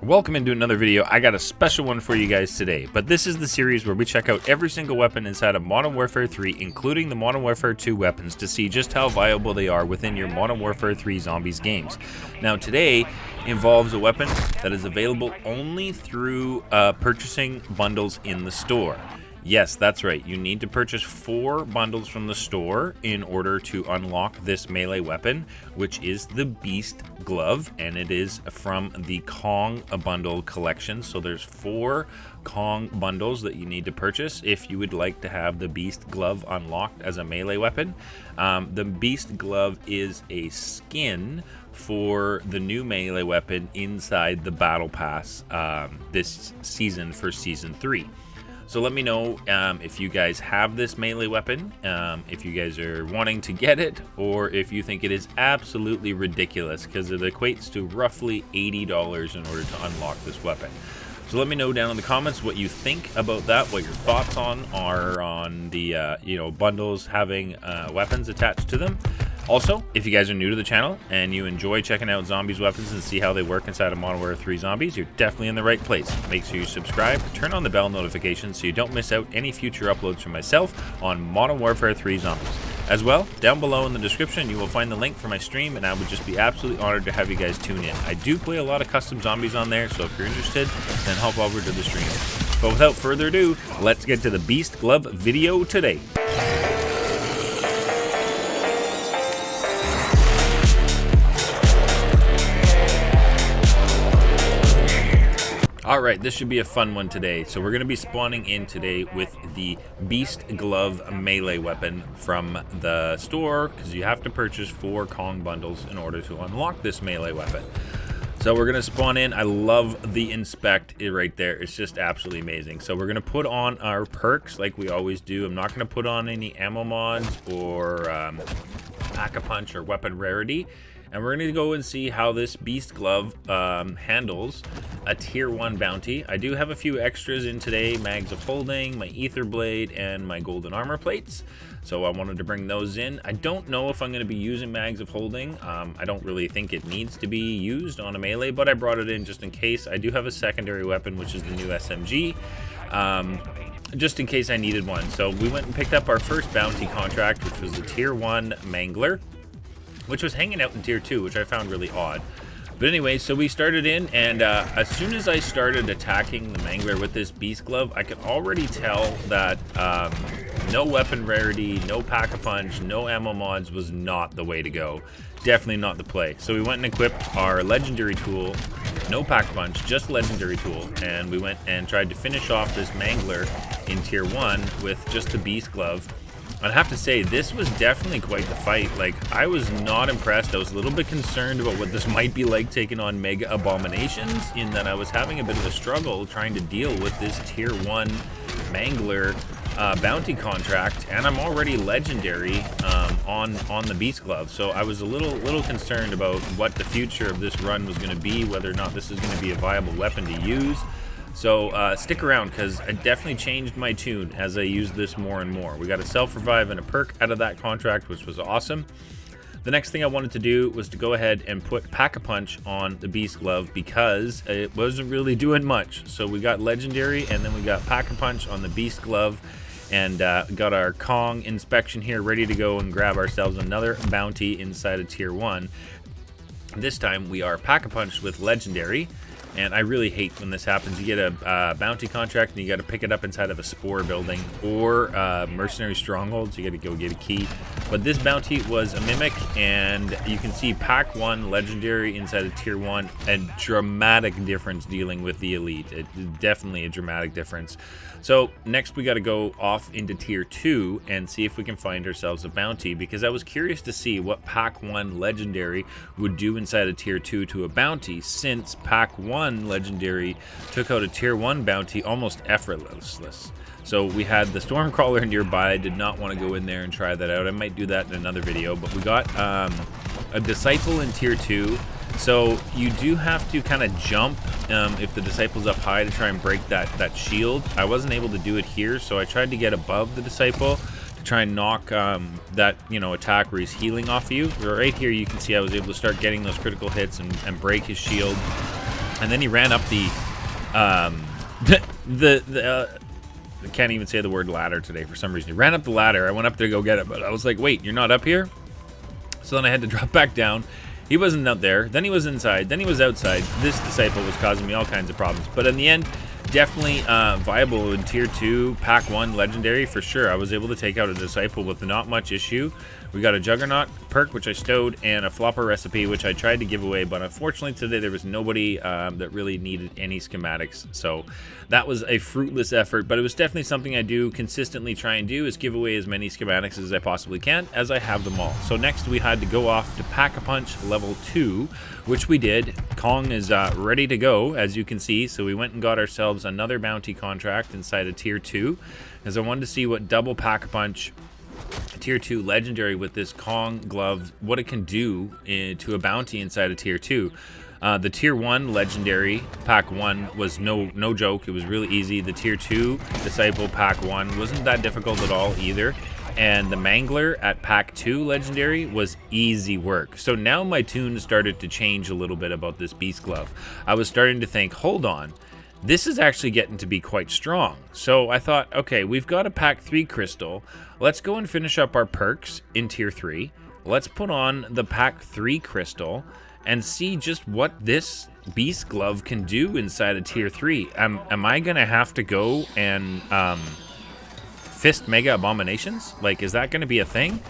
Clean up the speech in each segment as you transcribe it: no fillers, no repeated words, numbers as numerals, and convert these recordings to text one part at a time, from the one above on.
Welcome into another video. I got a special one for you guys today, but this is the series where we check out every single weapon inside of Modern Warfare 3, including the Modern Warfare 2 weapons, to see just how viable they are within your Modern Warfare 3 Zombies games. Now today involves a weapon that is available only through purchasing bundles in the store. Yes, that's right. You need to purchase 4 bundles from the store in order to unlock this melee weapon, which is the Beast Glove, and it is from the Kong bundle collection. So there's 4 Kong bundles that you need to purchase if you would like to have the Beast Glove unlocked as a melee weapon. The Beast Glove is a skin for the new melee weapon inside the Battle Pass this season for Season 3. So let me know if you guys have this melee weapon, if you guys are wanting to get it, or if you think it is absolutely ridiculous, because it equates to roughly $80 in order to unlock this weapon. So let me know down in the comments what you think about that, what your thoughts are on the bundles having weapons attached to them. Also, if you guys are new to the channel and you enjoy checking out zombies weapons and see how they work inside of Modern Warfare 3 Zombies, you're definitely in the right place. Make sure you subscribe, turn on the bell notifications so you don't miss out any future uploads from myself on Modern Warfare 3 Zombies. As well, down below in the description you will find the link for my stream, and I would just be absolutely honored to have you guys tune in. I do play a lot of custom zombies on there, so if you're interested, then hop over to the stream. But without further ado, let's get to the Beast Glove video today. Alright, this should be a fun one today. So we're going to be spawning in today with the Beast Glove melee weapon from the store, because you have to purchase 4 Kong bundles in order to unlock this melee weapon. So we're going to spawn in. I love the inspect right there. It's just absolutely amazing. So we're going to put on our perks like we always do. I'm not going to put on any ammo mods or Pack-a-Punch or weapon rarity. And we're going to go and see how this Beast Glove handles a Tier 1 bounty. I do have a few extras in today, Mags of Holding, my Ether Blade, and my Golden Armor Plates. So I wanted to bring those in. I don't know if I'm going to be using Mags of Holding. I don't really think it needs to be used on a melee, but I brought it in just in case. I do have a secondary weapon, which is the new SMG. Just in case I needed one. So we went and picked up our first bounty contract, which was the Tier 1 Mangler, which was hanging out in Tier 2, which I found really odd. But anyway, so we started in, and as soon as I started attacking the Mangler with this Beast Glove, I could already tell that no weapon rarity, no Pack-a-Punch, no ammo mods was not the way to go. Definitely not the play. So we went and equipped our Legendary tool, no Pack-a-Punch, just Legendary tool, and we went and tried to finish off this Mangler in Tier 1 with just the Beast Glove. I'd have to say, this was definitely quite the fight. Like, I was not impressed. I was a little bit concerned about what this might be like taking on Mega Abominations, in that I was having a bit of a struggle trying to deal with this Tier 1 Mangler bounty contract, and I'm already Legendary on the Beast Glove. So I was a little concerned about what the future of this run was going to be, whether or not this is going to be a viable weapon to use. So stick around, because I definitely changed my tune as I used this more and more. We got a self-revive and a perk out of that contract, which was awesome. The next thing I wanted to do was to go ahead and put Pack-a-Punch on the Beast Glove, because it wasn't really doing much. So we got Legendary, and then we got Pack-a-Punch on the Beast Glove, and got our Kong inspection here ready to go and grab ourselves another bounty inside of Tier 1. This time we are Pack-a-Punch with Legendary. And I really hate when this happens. You get a bounty contract and you got to pick it up inside of a Spore building or Mercenary Stronghold, so you got to go get a key. But this bounty was a Mimic, and you can see Pack 1 Legendary inside of Tier 1. A dramatic difference dealing with the Elite. Definitely a dramatic difference. So next we got to go off into Tier 2 and see if we can find ourselves a bounty, because I was curious to see what Pack 1 Legendary would do inside of Tier 2 to a bounty, since Pack 1 Legendary took out a Tier 1 bounty almost effortless. So we had the Stormcrawler nearby. I did not want to go in there and try that out. I might do that in another video, but we got a Disciple in Tier 2. So you do have to kind of jump if the Disciple's up high to try and break that shield. I wasn't able to do it here, so I tried to get above the Disciple to try and knock that attack where he's healing off you. Right here you can see I was able to start getting those critical hits and break his shield. And then he ran up the I can't even say the word ladder today for some reason. He ran up the ladder. I went up there to go get it, but I was like, wait, you're not up here? So then I had to drop back down. He wasn't out there. Then he was inside. Then he was outside. This disciple was causing me all kinds of problems. But in the end, definitely viable in tier 2, pack 1 legendary for sure. I was able to take out a disciple with not much issue. We got a Juggernaut perk, which I stowed, and a Flopper recipe, which I tried to give away, but unfortunately today there was nobody that really needed any schematics. So that was a fruitless effort, but it was definitely something I do consistently try and do, is give away as many schematics as I possibly can, as I have them all. So next we had to go off to Pack-a-Punch level 2, which we did. Kong is ready to go, as you can see, so we went and got ourselves another bounty contract inside of tier 2, as I wanted to see what double Pack-a-Punch tier 2 legendary with this Kong glove, what it can do to a bounty inside of tier 2. The tier 1 legendary pack 1 was no joke. It was really easy. The tier 2 disciple pack 1 wasn't that difficult at all either. And the Mangler at pack 2 legendary was easy work. So now my tune started to change a little bit about this beast glove. I was starting to think, hold on, this is actually getting to be quite strong. So I thought, okay, we've got a pack 3 crystal. Let's go and finish up our perks in tier 3. Let's put on the pack 3 crystal and see just what this beast glove can do inside of tier 3. Am I gonna have to go and fist mega abominations? Like, is that gonna be a thing?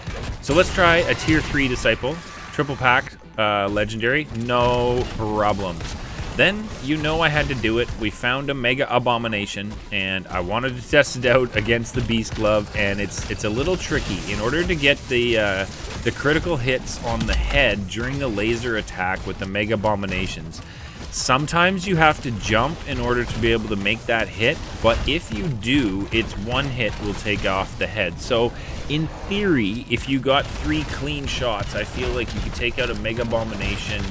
So let's try a tier 3 disciple, triple pack legendary, no problems. Then, you know I had to do it. We found a Mega Abomination, and I wanted to test it out against the Beast Glove, and it's a little tricky. In order to get the critical hits on the head during the laser attack with the Mega Abominations, sometimes you have to jump in order to be able to make that hit, but if you do, it's one hit will take off the head. So, in theory, if you got 3 clean shots, I feel like you could take out a Mega Abomination,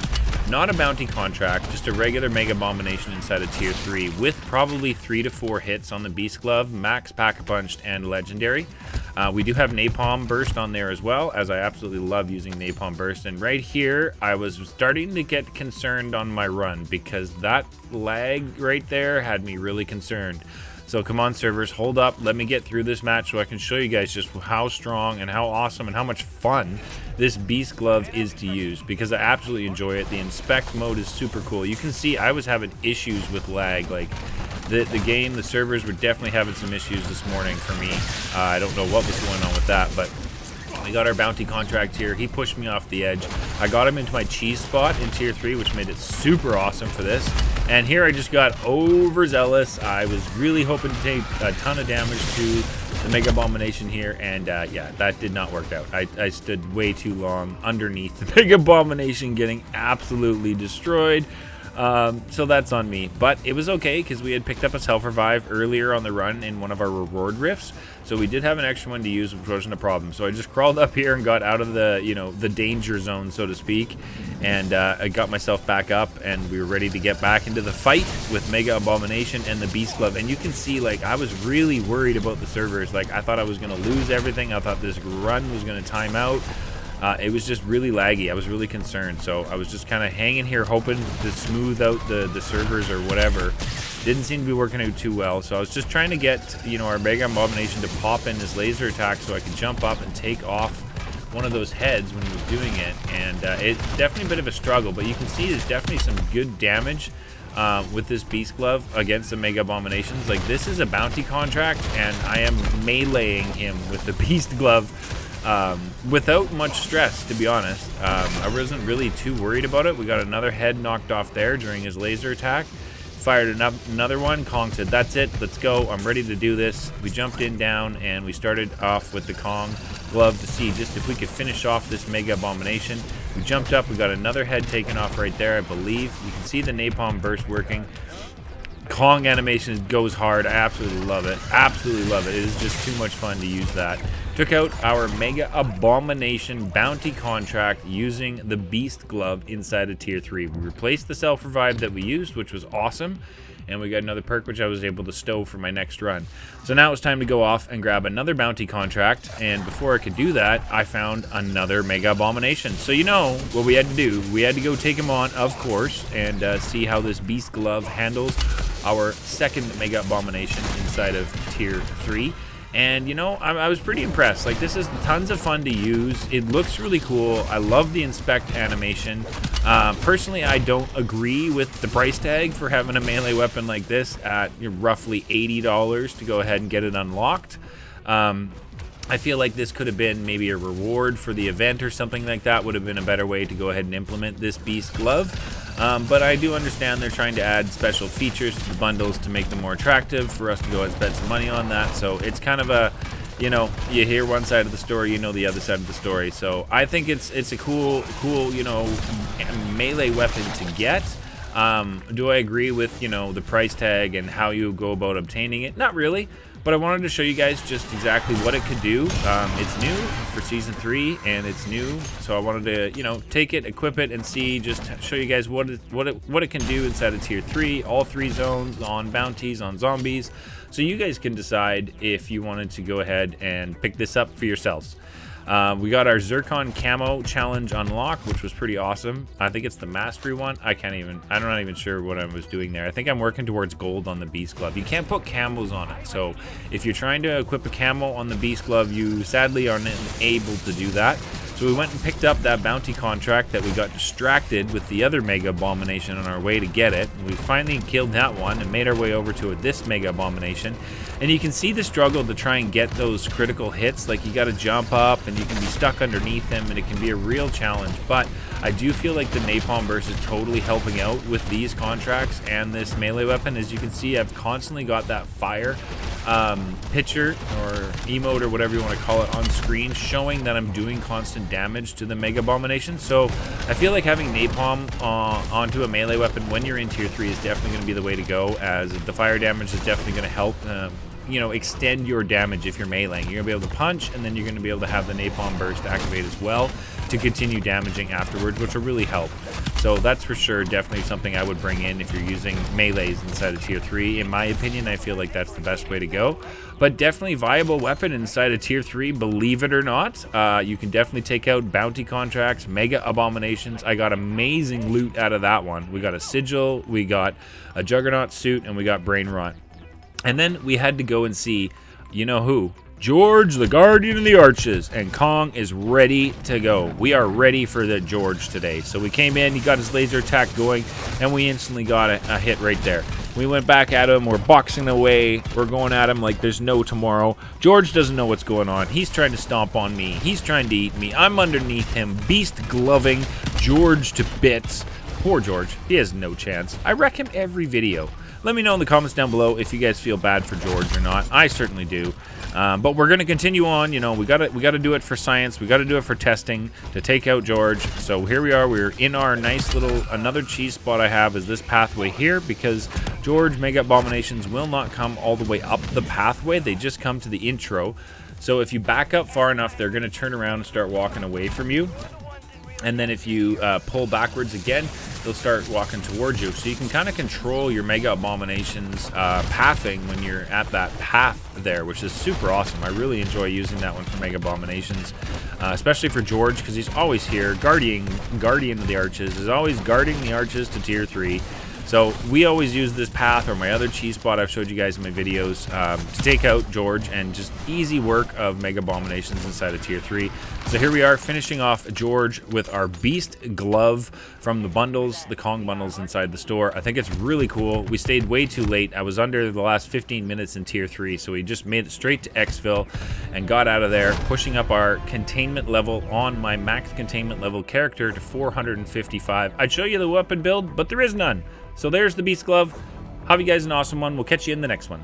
not a bounty contract, just a regular Mega Abomination inside of tier 3 with probably 3 to 4 hits on the Beast Glove, Max Pack-a-Punched, and Legendary. We do have Napalm Burst on there as well, as I absolutely love using Napalm Burst. And right here, I was starting to get concerned on my run because that lag right there had me really concerned. So come on, servers, hold up. Let me get through this match so I can show you guys just how strong and how awesome and how much fun this Beast Glove is to use, because I absolutely enjoy it. The inspect mode is super cool. You can see I was having issues with lag. Like the game, the servers were definitely having some issues this morning for me. I don't know what was going on with that, but we got our bounty contract here. He pushed me off the edge. I got him into my cheese spot in tier 3, which made it super awesome for this. And here I just got overzealous. I was really hoping to take a ton of damage to the Mega Abomination here, and yeah, that did not work out. I stood way too long underneath the Mega Abomination, getting absolutely destroyed. So that's on me, but it was okay because we had picked up a self-revive earlier on the run in one of our reward rifts, so we did have an extra one to use, which wasn't a problem. So I just crawled up here and got out of the, you know, the danger zone, so to speak, and I got myself back up, and we were ready to get back into the fight with Mega Abomination and the Beast Glove. And you can see, like, I was really worried about the servers. Like, I thought I was going to lose everything. I thought this run was going to time out. It was just really laggy. I was really concerned, so I was just kind of hanging here hoping to smooth out the servers or whatever. Didn't seem to be working out too well, so I was just trying to get, you know, our Mega Abomination to pop in this laser attack so I could jump up and take off one of those heads when he was doing it. And it's definitely a bit of a struggle, but you can see there's definitely some good damage with this Beast Glove against the Mega Abominations. Like, this is a bounty contract, and I am meleeing him with the Beast Glove without much stress, to be honest. I wasn't really too worried about it. We got another head knocked off there during his laser attack. Fired another one. Kong said, that's it, let's go, I'm ready to do this. We jumped in down and we started off with the Kong glove to see just if we could finish off this Mega Abomination. We jumped up, we got another head taken off right there, I believe. You can see the Napalm Burst working. Kong animation goes hard. I absolutely love it. Absolutely love it. It is just too much fun to use that. took out our Mega Abomination bounty contract using the Beast Glove inside of tier 3. We replaced the self-revive that we used, which was awesome, and we got another perk which I was able to stow for my next run. So now it's time to go off and grab another bounty contract, and before I could do that, I found another Mega Abomination. So you know what we had to do. We had to go take him on, of course, and see how this Beast Glove handles our second Mega Abomination inside of tier 3. And you know, I was pretty impressed. Like, this is tons of fun to use. It looks really cool. I love the inspect animation. Personally, I don't agree with the price tag for having a melee weapon like this at roughly $80 to go ahead and get it unlocked. I feel like this could have been maybe a reward for the event or something like that. Would have been a better way to go ahead and implement this Beast Glove. But I do understand they're trying to add special features to the bundles to make them more attractive for us to go and spend some money on that. So it's kind of a, you know, you hear one side of the story, you know the other side of the story. So I think it's a cool, you know, melee weapon to get. Do I agree with, you know, the price tag and how you go about obtaining it? Not really. But I wanted to show you guys just exactly what it could do. It's new for Season 3, and it's new, so I wanted to, you know, take it, equip it, and see, just show you guys what it can do inside of Tier 3, all 3 zones, on bounties, on zombies, so you guys can decide if you wanted to go ahead and pick this up for yourselves. We got our Zircon Camo Challenge unlocked, which was pretty awesome. I think it's the Mastery one. I'm not even sure what I was doing there. I think I'm working towards gold on the Beast Glove. You can't put camos on it, so if you're trying to equip a camo on the Beast Glove, you sadly aren't able to do that. So we went and picked up that bounty contract that we got distracted with the other Mega Abomination on our way to get it. We finally killed that one and made our way over to this Mega Abomination. And you can see the struggle to try and get those critical hits. Like, you got to jump up and you can be stuck underneath him, and it can be a real challenge. But I do feel like the Napalm Burst is totally helping out with these contracts and this melee weapon. As you can see, I've constantly got that fire picture or emote or whatever you want to call it on screen, showing that I'm doing constant damage to the Mega Abomination. So I feel like having Napalm onto a melee weapon when you're in tier 3 is definitely going to be the way to go, as the fire damage is definitely going to help you know, extend your damage if you're meleeing. You're going to be able to punch, and then you're going to be able to have the Napalm Burst activate as well to continue damaging afterwards, which will really help. So that's for sure definitely something I would bring in if you're using melees inside of tier 3. In my opinion, I feel like that's the best way to go. But definitely viable weapon inside of tier 3, believe it or not. You can definitely take out bounty contracts, Mega Abominations. I got amazing loot out of that one. We got a Sigil, we got a Juggernaut suit, and we got Brain Rot. And then we had to go and see, you know who? George, the Guardian of the Arches, and Kong is ready to go. We are ready for the George today. So we came in, he got his laser attack going, and we instantly got a hit right there. We went back at him, we're boxing away, we're going at him like there's no tomorrow. George doesn't know what's going on. He's trying to stomp on me. He's trying to eat me. I'm underneath him, beast gloving George to bits. Poor George, he has no chance. I wreck him every video. Let me know in the comments down below if you guys feel bad for George or not. I certainly do. But we're going to continue on. You know, we got to do it for science. We got to do it for testing to take out George. So here we are. We're in our nice little, another cheese spot I have is this pathway here, because George Mega Abominations will not come all the way up the pathway. They just come to the intro. So if you back up far enough, they're going to turn around and start walking away from you. And then if you pull backwards again, they'll start walking towards you. So you can kind of control your Mega Abominations pathing when you're at that path there, which is super awesome. I really enjoy using that one for Mega Abominations, especially for George, because he's always here. Guardian of the Arches is always guarding the arches to tier 3. So we always use this path, or my other cheese spot I've showed you guys in my videos, to take out George, and just easy work of Mega Abominations inside of tier 3. So here we are finishing off George with our Beast Glove from the bundles, the Kong bundles inside the store. I think it's really cool. We stayed way too late. I was under the last 15 minutes in tier 3, so we just made it straight to exfil and got out of there, pushing up our containment level on my max containment level character to 455. I'd show you the weapon build, but there is none. So there's the Beast Glove. Have you guys an awesome one. We'll catch you in the next one.